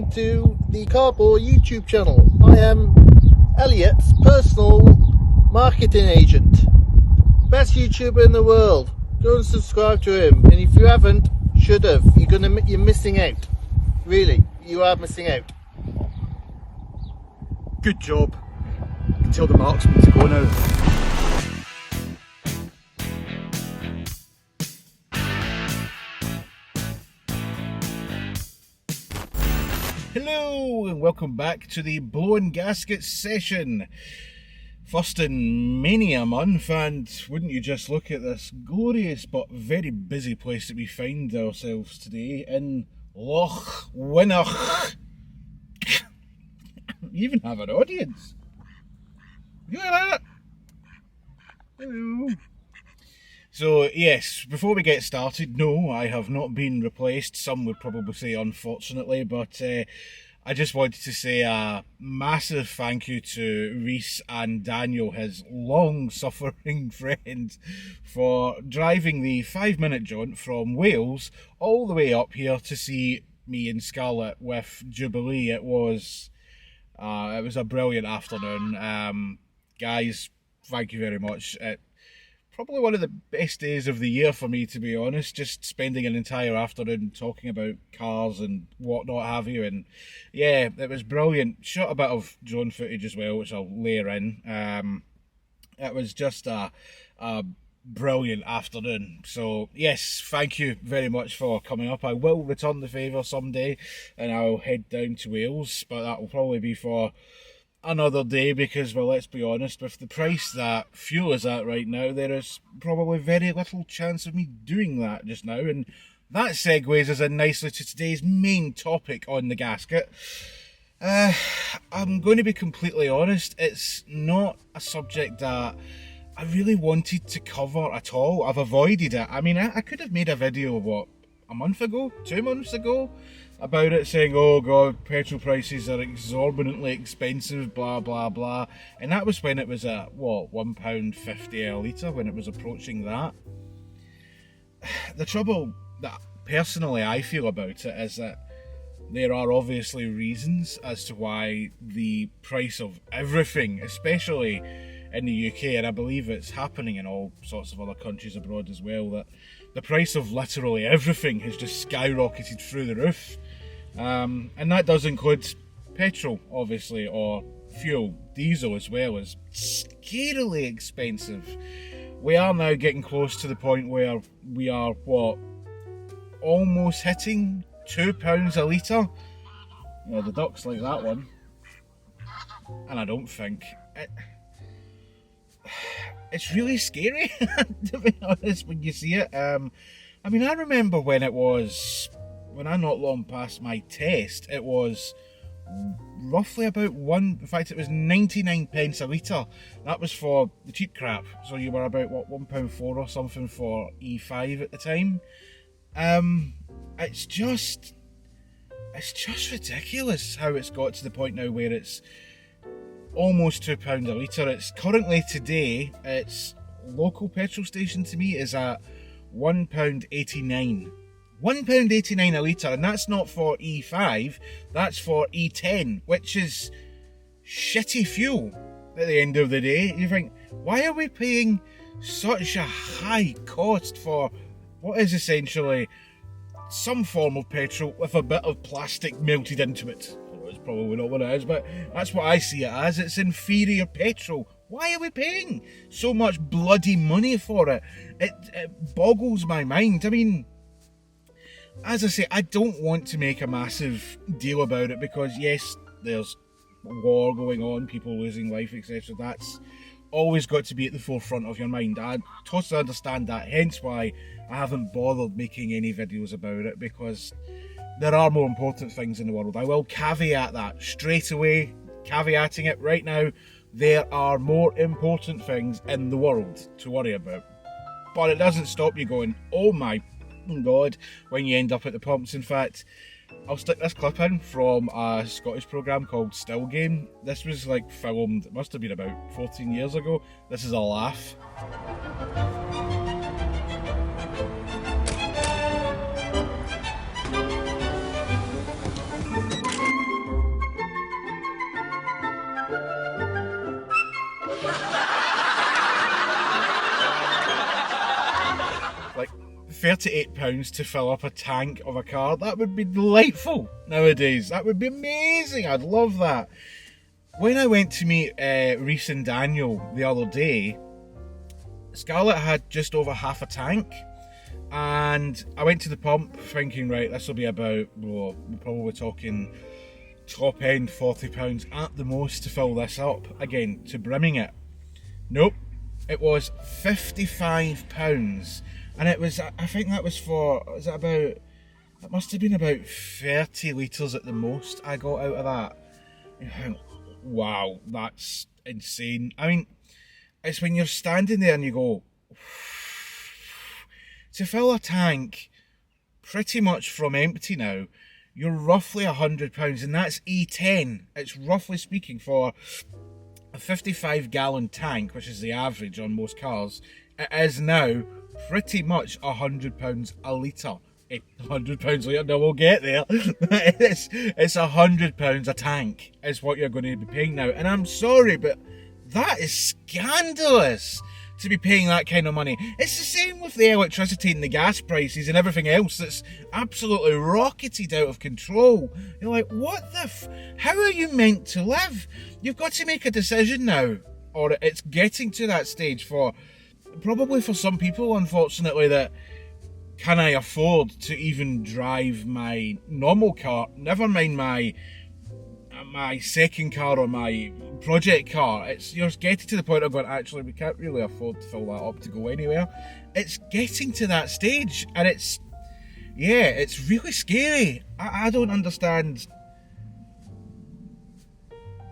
To the Cardboard YouTube channel. I am Elliot's personal marketing agent. Best YouTuber in the world. Go and subscribe to him. And if you haven't, should have. You're missing out. Really, you are missing out. Good job. You can tell the marksman to go now. Hello and welcome back to the Blowing Gasket Session. First in many a month, and wouldn't you just look at this glorious but very busy place that we find ourselves today in Loch Winnoch. You even have an audience. You hear that? Hello. So yes, before we get started, no, I have not been replaced. Some would probably say unfortunately, but I just wanted to say a massive thank you to Rhys and Daniel, his long-suffering friend, for driving the 5-minute jaunt from Wales all the way up here to see me and Scarlett with Jubilee. It was a brilliant afternoon. Guys, thank you very much. Probably one of the best days of the year for me, to be honest, just spending an entire afternoon talking about cars and whatnot have you, and yeah, it was brilliant. Shot a bit of drone footage as well, which I'll layer in. It was just a brilliant afternoon. So yes, thank you very much for coming up. I will return the favour someday and I'll head down to Wales, but that will probably be for another day because, well, let's be honest, with the price that fuel is at right now, there is probably very little chance of me doing that just now. And that segues us in nicely to today's main topic on the gasket. I'm going to be completely honest, it's not a subject that I really wanted to cover at all. I've avoided it. I mean, I could have made a video, a month ago, 2 months ago, about it, saying, oh god, petrol prices are exorbitantly expensive, blah blah blah, and that was when it was at what, £1.50 a litre, when it was approaching that. The trouble that personally I feel about it is that there are obviously reasons as to why the price of everything, especially in the UK, and I believe it's happening in all sorts of other countries abroad as well, that the price of literally everything has just skyrocketed through the roof. And that does include petrol, obviously, or fuel. Diesel as well is scarily expensive. We are now getting close to the point where we are, almost hitting £2 a litre. Yeah, the ducks like that one. And I don't think it's really scary, to be honest, when you see it. I mean, I remember when I not long passed my test, it was roughly about it was 99 pence a litre. That was for the cheap crap. So you were about, £1.4 or something for E5 at the time. It's just ridiculous how it's got to the point now where it's almost £2 a litre. It's currently today, its local petrol station to me is at £1.89. £1.89 a litre, and that's not for E5, that's for E10, which is shitty fuel at the end of the day. You think, why are we paying such a high cost for what is essentially some form of petrol with a bit of plastic melted into it? It's probably not what it is, but that's what I see it as. It's inferior petrol. Why are we paying so much bloody money for it? It boggles my mind. I mean, as I say, I don't want to make a massive deal about it because, yes, there's war going on, people losing life, etc. That's always got to be at the forefront of your mind. I totally understand that, hence why I haven't bothered making any videos about it, because there are more important things in the world. I will caveat that straight away, caveating it right now. There are more important things in the world to worry about. But it doesn't stop you going, oh my god, when you end up at the pumps. In fact, I'll stick this clip in from a Scottish programme called Still Game. This was filmed, it must have been about 14 years ago. This is a laugh. £38 to fill up a tank of a car. That would be delightful nowadays. That would be amazing. I'd love that. When I went to meet Rhys and Daniel the other day, Scarlett had just over half a tank, and I went to the pump thinking, right, this will be about, well, we're probably talking top end £40 at the most to fill this up, again, to brimming it. Nope, it was £55, and it was, I think that was for, it must have been about 30 litres at the most I got out of that. And I think, wow, that's insane. I mean, it's when you're standing there and you go, to fill a tank pretty much from empty now, you're roughly £100, and that's E10. It's roughly speaking for a 55-gallon tank, which is the average on most cars. It is now pretty much £100 a litre. £100 a litre, no, we'll get there. it's £100 a tank is what you're going to be paying now. And I'm sorry, but that is scandalous to be paying that kind of money. It's the same with the electricity and the gas prices and everything else that's absolutely rocketed out of control. You're like, what the how are you meant to live? You've got to make a decision now, or it's getting to that stage probably for some people, unfortunately, that can I afford to even drive my normal car, never mind my second car or my project car. You're getting to the point of going, actually, we can't really afford to fill that up to go anywhere. It's getting to that stage, and it's really scary. I don't understand.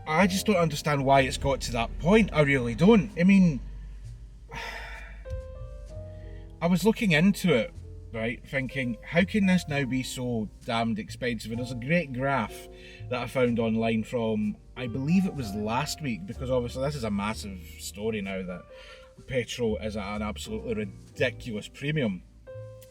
I just don't understand why it's got to that point. I really don't. I mean, I was looking into it, right, thinking, how can this now be so damned expensive? And there's a great graph that I found online from, I believe it was last week, because obviously this is a massive story now that petrol is at an absolutely ridiculous premium.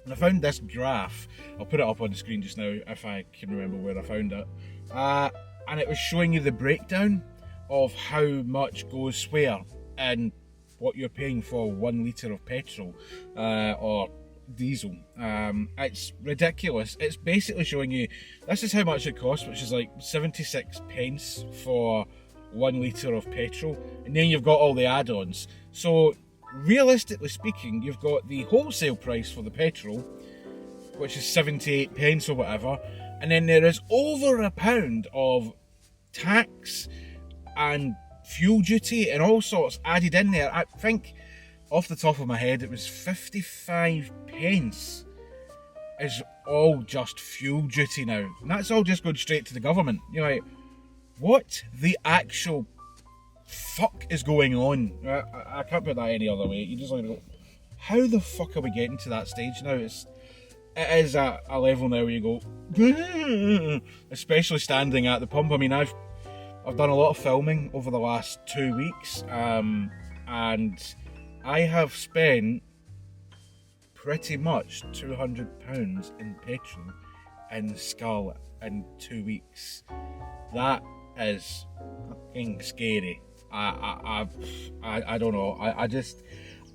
And I found this graph, I'll put it up on the screen just now if I can remember where I found it, and it was showing you the breakdown of how much goes where and what you're paying for 1 litre of petrol or diesel. It's ridiculous. It's basically showing you this is how much it costs, which is like 76 pence for 1 litre of petrol, and then you've got all the add-ons. So realistically speaking, you've got the wholesale price for the petrol, which is 78 pence or whatever, and then there is over £1 of tax and fuel duty and all sorts added in there. I think off the top of my head it was 55 pence is all just fuel duty now, and that's all just going straight to the government. You're like, what the actual fuck is going on? I can't put that any other way. You just like, how the fuck are we getting to that stage now? It is at a level now where you go, especially standing at the pump. I mean, I've done a lot of filming over the last 2 weeks, and I have spent pretty much £200 in petrol in Scarlett in 2 weeks. That is fucking scary. I don't know. I just,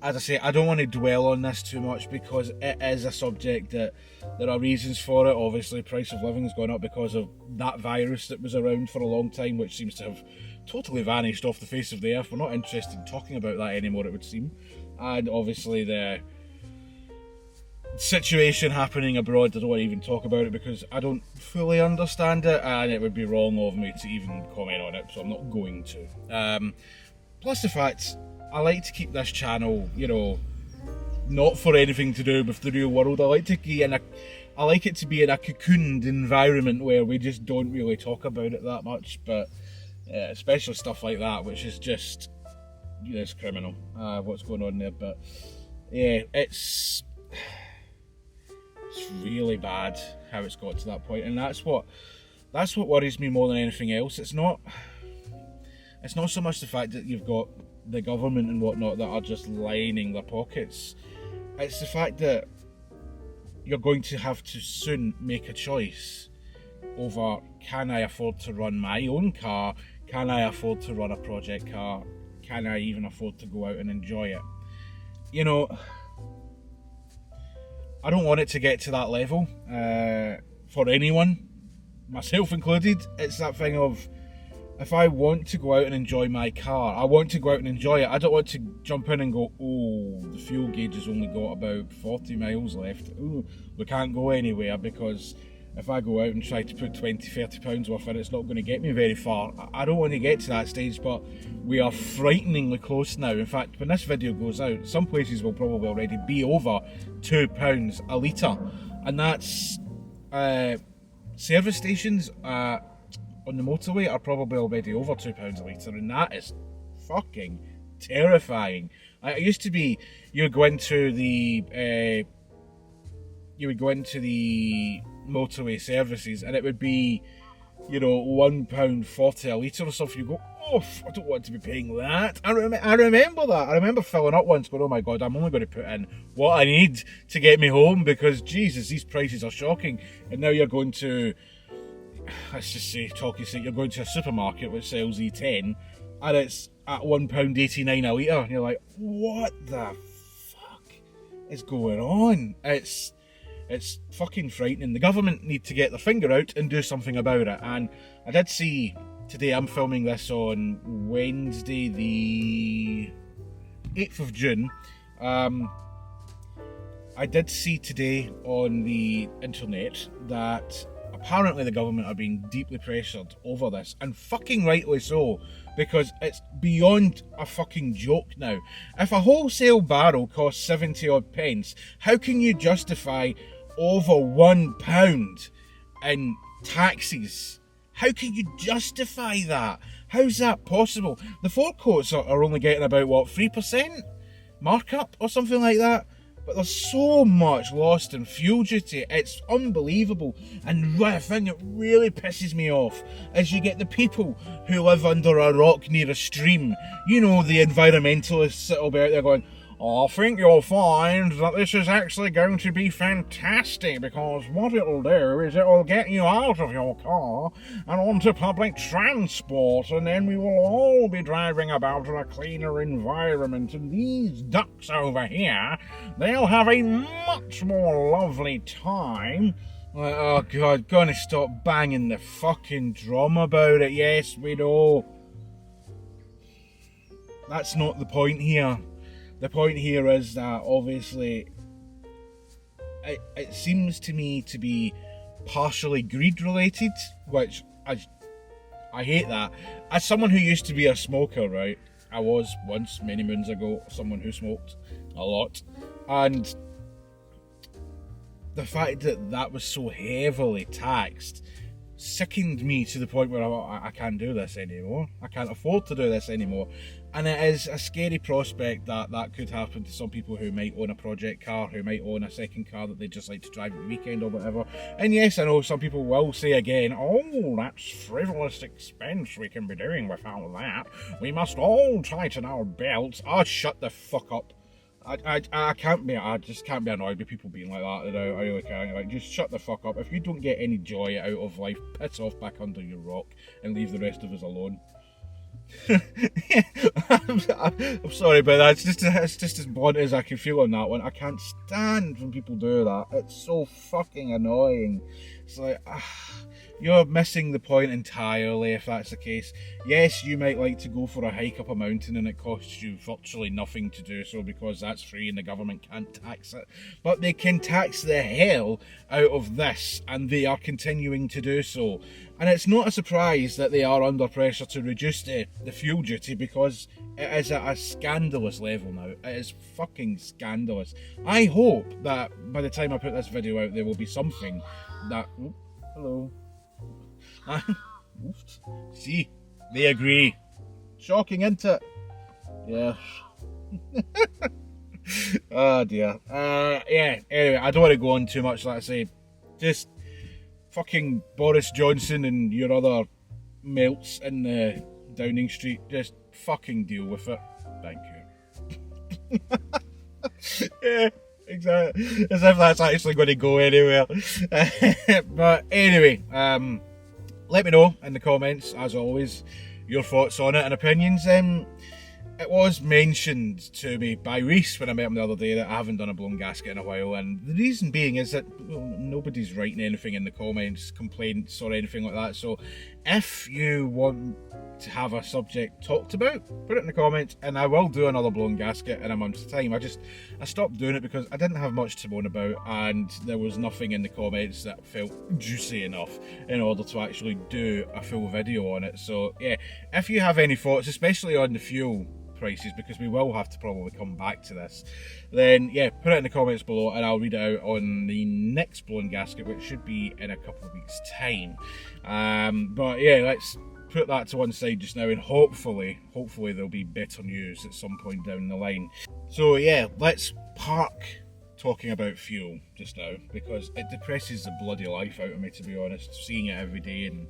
as I say, I don't want to dwell on this too much because it is a subject that there are reasons for it. Obviously, price of living has gone up because of that virus that was around for a long time, which seems to have totally vanished off the face of the earth. We're not interested in talking about that anymore, it would seem. And obviously the situation happening abroad, I don't want to even talk about it because I don't fully understand it, and it would be wrong of me to even comment on it, so I'm not going to. Plus the fact, I like to keep this channel, you know, not for anything to do with the real world. I like it to be in a cocooned environment where we just don't really talk about it that much, but especially stuff like that, which is just, you know, it's criminal, what's going on there. But yeah, it's really bad how it's got to that point, and that's what worries me more than anything else. It's not so much the fact that you've got the government and whatnot that are just lining their pockets. It's the fact that you're going to have to soon make a choice over, can I afford to run my own car? Can I afford to run a project car? Can I even afford to go out and enjoy it? You know, I don't want it to get to that level for anyone, myself included. It's that thing of, if I want to go out and enjoy my car, I want to go out and enjoy it. I don't want to jump in and go, oh, the fuel gauge has only got about 40 miles left. Ooh, we can't go anywhere, because if I go out and try to put 20, 30 pounds worth in, it's not going to get me very far. I don't want to get to that stage, but we are frighteningly close now. In fact, when this video goes out, some places will probably already be over £2 a litre. And that's service stations on the motorway are probably already over £2 a litre, and that is fucking terrifying. It used to be you would go into the motorway services and it would be, you know, £1.40 a litre or something. You go, oh, I don't want to be paying that. I remember that. I remember filling up once going, oh my god, I'm only going to put in what I need to get me home, because Jesus, these prices are shocking. And now you're going to, let's just say, talking sake, you're going to a supermarket which sells E10 and it's at £1.89 a litre, and you're like, what the fuck is going on? It's fucking frightening. The government need to get their finger out and do something about it. And I did see today, I'm filming this on Wednesday the 8th of June, I did see today on the internet that apparently the government are being deeply pressured over this, and fucking rightly so, because it's beyond a fucking joke now. If a wholesale barrel costs 70 odd pence, how can you justify over £1 in taxes? How can you justify that? How's that possible? The forecourts are only getting about, what, 3% markup or something like that? But there's so much lost in fuel duty, it's unbelievable. And the thing that really pisses me off is you get the people who live under a rock near a stream. You know, the environmentalists that'll be out there going, oh, I think you'll find that this is actually going to be fantastic, because what it'll do is it'll get you out of your car and onto public transport, and then we will all be driving about in a cleaner environment, and these ducks over here, they'll have a much more lovely time. Like, oh god, gonna stop banging the fucking drum about it. Yes, we know. That's not the point here. The point here is that obviously it seems to me to be partially greed related, which I hate that. As someone who used to be a smoker, right, I was once, many moons ago, someone who smoked a lot, and the fact that that was so heavily taxed sickened me to the point where I can't do this anymore. I can't afford to do this anymore. And it is a scary prospect that that could happen to some people who might own a project car, who might own a second car that they just like to drive at the weekend or whatever. And yes, I know some people will say again, oh, that's frivolous expense we can be doing without that. We must all tighten our belts. Oh, shut the fuck up. I just can't be annoyed with people being like that. I really can't. Like, just shut the fuck up. If you don't get any joy out of life, piss off back under your rock and leave the rest of us alone. I'm sorry, but that's it's just as blunt as I can feel on that one. I can't stand when people do that. It's so fucking annoying. It's like, you're missing the point entirely if that's the case. Yes, you might like to go for a hike up a mountain and it costs you virtually nothing to do so because that's free and the government can't tax it. But they can tax the hell out of this, and they are continuing to do so. And it's not a surprise that they are under pressure to reduce the fuel duty, because it is at a scandalous level now. It is fucking scandalous. I hope that by the time I put this video out, there will be something that... Oh, hello. See, they agree. Shocking, isn't it? Yeah. Oh dear. Yeah, anyway, I don't want to go on too much, like I say. Just fucking Boris Johnson and your other melts in the Downing Street, just fucking deal with it. Thank you. Yeah, exactly. As if that's actually going to go anywhere. But anyway, let me know in the comments, as always, your thoughts on it and opinions. it was mentioned to me by Rhys when I met him the other day that I haven't done a blown gasket in a while, and the reason being is that nobody's writing anything in the comments, complaints or anything like that. So if you want to have a subject talked about, put it in the comments and I will do another blown gasket in a month's time. I stopped doing it because I didn't have much to moan about, and there was nothing in the comments that felt juicy enough in order to actually do a full video on it. So yeah, if you have any thoughts, especially on the fuel prices, because we will have to probably come back to this, then yeah, put it in the comments below and I'll read it out on the next blown gasket, which should be in a couple of weeks time. But yeah, let's put that to one side just now, and hopefully there'll be better news at some point down the line. So yeah, let's park talking about fuel just now, because it depresses the bloody life out of me, to be honest, seeing it every day. And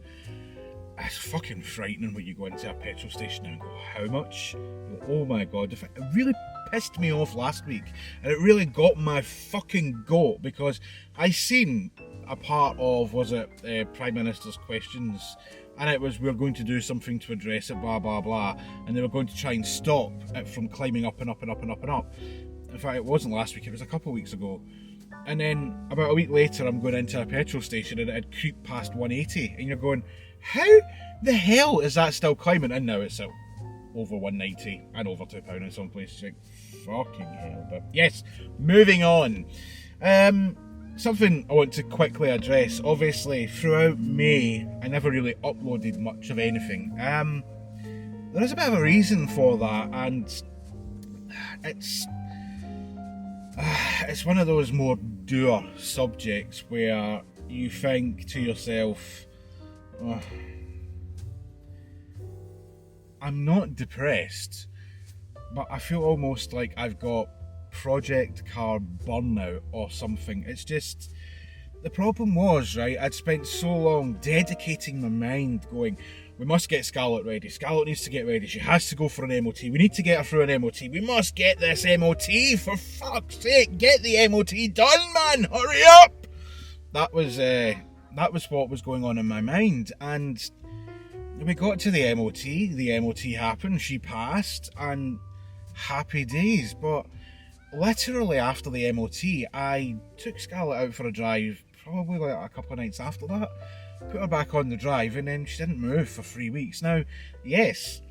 it's fucking frightening when you go into a petrol station and go, how much? You go, oh my god. It really pissed me off last week, and it really got my fucking goat, because I seen a part of, was it Prime Minister's questions, and it was, we're going to do something to address it, blah blah blah, and they were going to try and stop it from climbing up and up and up and up and up. In fact, it wasn't last week, it was a couple of weeks ago. And then about a week later I'm going into a petrol station and it had creeped past 180, and you're going, how the hell is that still climbing? And now it's at over 190 and over £2 in some places. Like, fucking hell. But yes, moving on. Something I want to quickly address. Obviously, throughout May, I never really uploaded much of anything. There is a bit of a reason for that, and it's one of those more dour subjects where you think to yourself, oh, I'm not depressed, but I feel almost like I've got project car burnout or something. It's just, the problem was, right, I'd spent so long dedicating my mind going, we must get Scarlett ready. Scarlett needs to get ready. She has to go for an MOT. We need to get her through an MOT. We must get this MOT, for fuck's sake. Get the MOT done, man. Hurry up. That was what was going on in my mind. And we got to the MOT. The MOT happened. She passed, and happy days. But literally after the MOT, I took Scarlett out for a drive, probably like a couple of nights after that. Put her back on the drive, and then she didn't move for 3 weeks. Now, yes,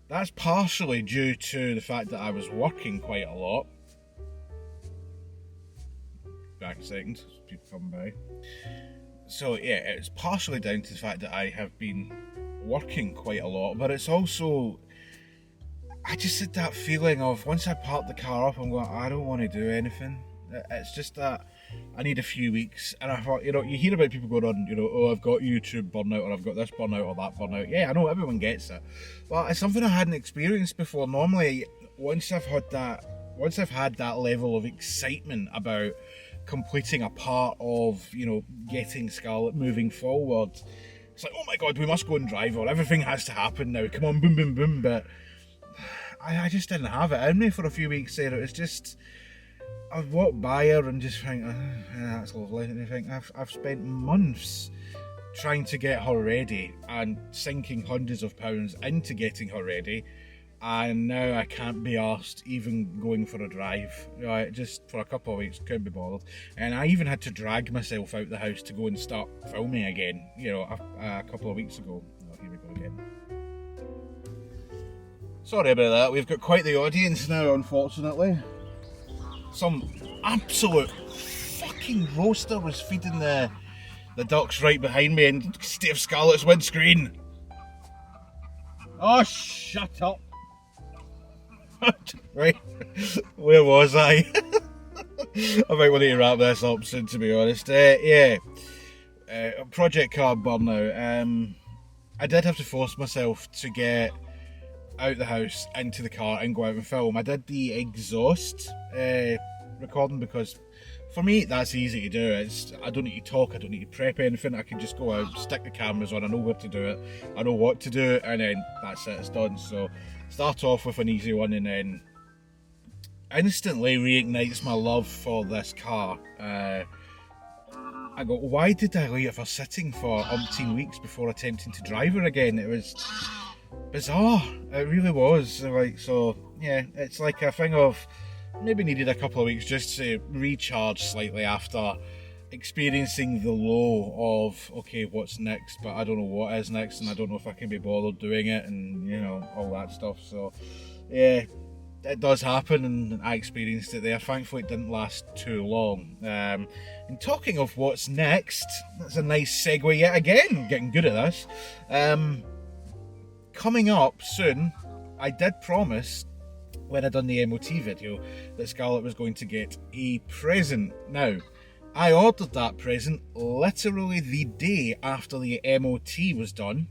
that's partially due to the fact that I was working quite a lot. Back a second, people come by. So yeah, it's partially down to the fact that I have been working quite a lot, but it's also, I just had that feeling of, once I parked the car up, I'm going, I don't want to do anything. It's just that I need a few weeks. And I thought, you hear about people going on, oh, I've got YouTube burnout, or I've got this burnout or that burnout. Yeah, I know, everyone gets it, but it's something I hadn't experienced before. Normally, once I've had that level of excitement about completing a part of, getting Scarlett moving forward, it's like, oh my god, we must go and drive her, everything has to happen now, come on, boom boom boom. But I just didn't have it in me for a few weeks there. It was just, I'd walk by her and just think, yeah, that's lovely. And I think I've spent months trying to get her ready and sinking hundreds of pounds into getting her ready, and now I can't be arsed even going for a drive. Just for a couple of weeks, couldn't be bothered. And I even had to drag myself out the house to go and start filming again, a couple of weeks ago. Oh, here we go again. Sorry about that, we've got quite the audience now, unfortunately. Some absolute fucking roaster was feeding the ducks right behind me and Steve Scarlett's windscreen. Oh, shut up. Right, where was I? I might want to wrap this up soon, to be honest. Project car burnout. I did have to force myself to get out the house, into the car, and go out and film. I did the exhaust recording because for me that's easy to do. I don't need to talk, I don't need to prep anything. I can just go out, stick the cameras on, I know where to do it, I know what to do, and then that's it, it's done. So start off with an easy one, and then instantly reignites my love for this car. I go, why did I leave her sitting for umpteen weeks before attempting to drive her again? bizarre. It really was. Like, so yeah, it's like a thing of maybe needed a couple of weeks just to recharge slightly after experiencing the low of, okay, what's next, but I don't know what is next, and I don't know if I can be bothered doing it, and you know, all that stuff. So yeah, it does happen, and I experienced it there. Thankfully it didn't last too long. And talking of what's next, that's a nice segue yet again. I'm getting good at this. Coming up soon, I did promise when I done the MOT video that Scarlett was going to get a present. Now, I ordered that present literally the day after the MOT was done,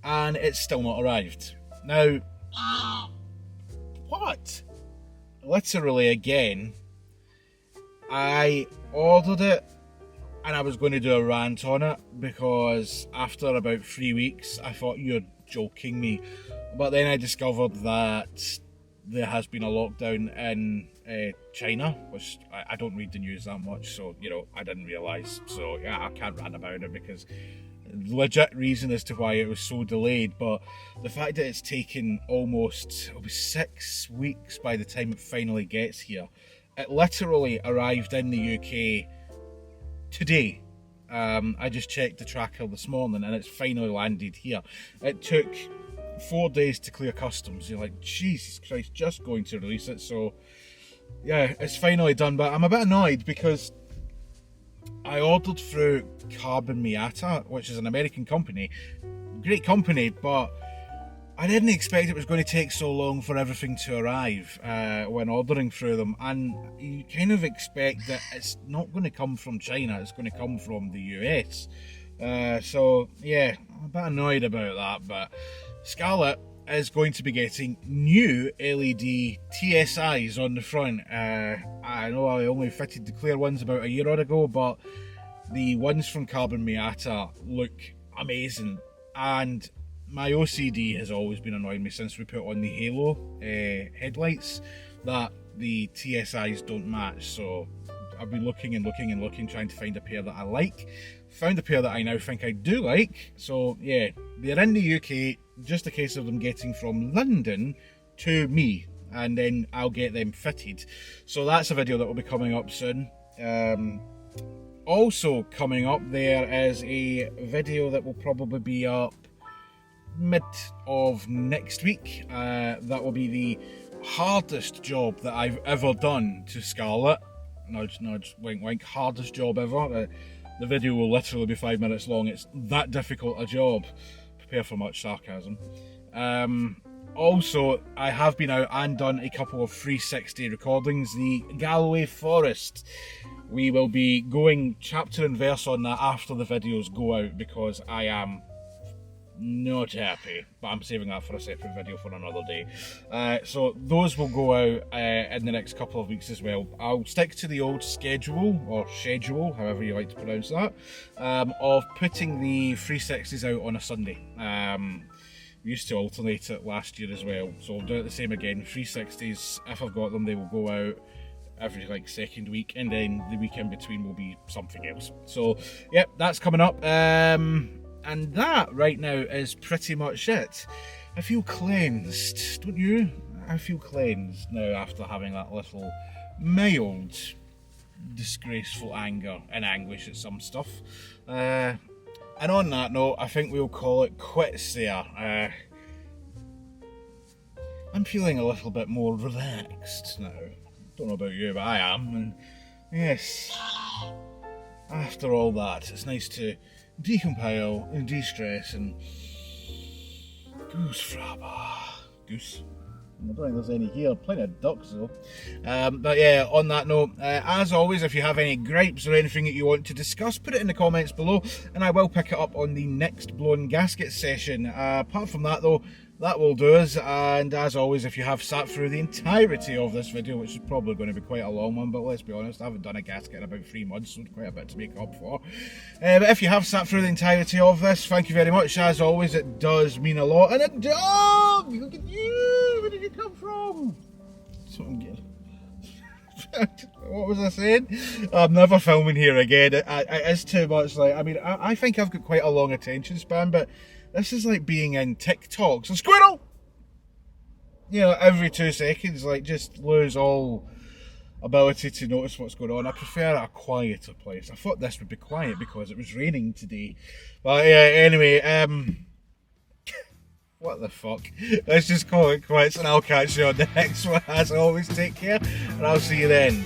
and it's still not arrived. Now, what? Literally again, I ordered it and I was going to do a rant on it because after about 3 weeks I thought, you're joking me. But then I discovered that there has been a lockdown in China, which I don't read the news that much, so you know, I didn't realise. So yeah, I can't rant about it because legit reason as to why it was so delayed, but the fact that it's taken almost, it'll be 6 weeks by the time it finally gets here. It literally arrived in the UK today. I just checked the tracker this morning and it's finally landed here. It took 4 days to clear customs. You're like, Jesus Christ, just going to release it. So yeah, it's finally done, but I'm a bit annoyed because I ordered through Carbon Miata, which is an American company. Great company, but I didn't expect it was going to take so long for everything to arrive when ordering through them. And you kind of expect that it's not going to come from China, it's going to come from the US. So yeah, I'm a bit annoyed about that, but Scarlett is going to be getting new LED TSIs on the front. I know I only fitted the clear ones about a year ago, but the ones from Carbon Miata look amazing. And my OCD has always been annoying me since we put on the Halo headlights that the TSIs don't match. So I've been looking and looking and looking, trying to find a pair that I like. Found a pair that I now think I do like. So yeah, they're in the UK. Just a case of them getting from London to me, and then I'll get them fitted. So that's a video that will be coming up soon. Also coming up, there is a video that will probably be up mid of next week. That will be the hardest job that I've ever done to Scarlett. Nudge, nudge, wink, wink. Hardest job ever. The video will literally be 5 minutes long. It's that difficult a job. Prepare for much sarcasm. Also, I have been out and done a couple of 360 recordings. The Galloway Forest. We will be going chapter and verse on that after the videos go out because I am not happy, but I'm saving that for a separate video for another day. So those will go out in the next couple of weeks as well. I'll stick to the old schedule, or schedule, however you like to pronounce that, of putting the 360s out on a Sunday. We used to alternate it last year as well, so I'll do it the same again. 360s, if I've got them, they will go out every like second week, and then the week in between will be something else. So yep, that's coming up. And that right now is pretty much it. I feel cleansed, don't you? I feel cleansed now after having that little mild disgraceful anger and anguish at some stuff. And on that note, I think we'll call it quits there. I'm feeling a little bit more relaxed now. Don't know about you, but I am. And yes, after all that, it's nice to decompile and de-stress and goose frabba. Goose. I don't think there's any here. Plenty of ducks though. But yeah, on that note, as always, if you have any gripes or anything that you want to discuss, put it in the comments below and I will pick it up on the next blown gasket session. Apart from that though, that will do us. And as always, if you have sat through the entirety of this video, which is probably going to be quite a long one, but let's be honest, I haven't done a gasket in about 3 months, so quite a bit to make up for. But if you have sat through the entirety of this, thank you very much. As always, it does mean a lot. And a dog! Look at you! Where did you come from? That's what I'm getting. What was I saying? I'm never filming here again. It is too much. Like, I mean, I think I've got quite a long attention span, but This is like being in TikTok. So squirrel! You know, every 2 seconds, like, just lose all ability to notice what's going on. I prefer a quieter place. I thought this would be quiet because it was raining today. But yeah, anyway, what the fuck? Let's just call it quits and I'll catch you on the next one. As always, take care and I'll see you then.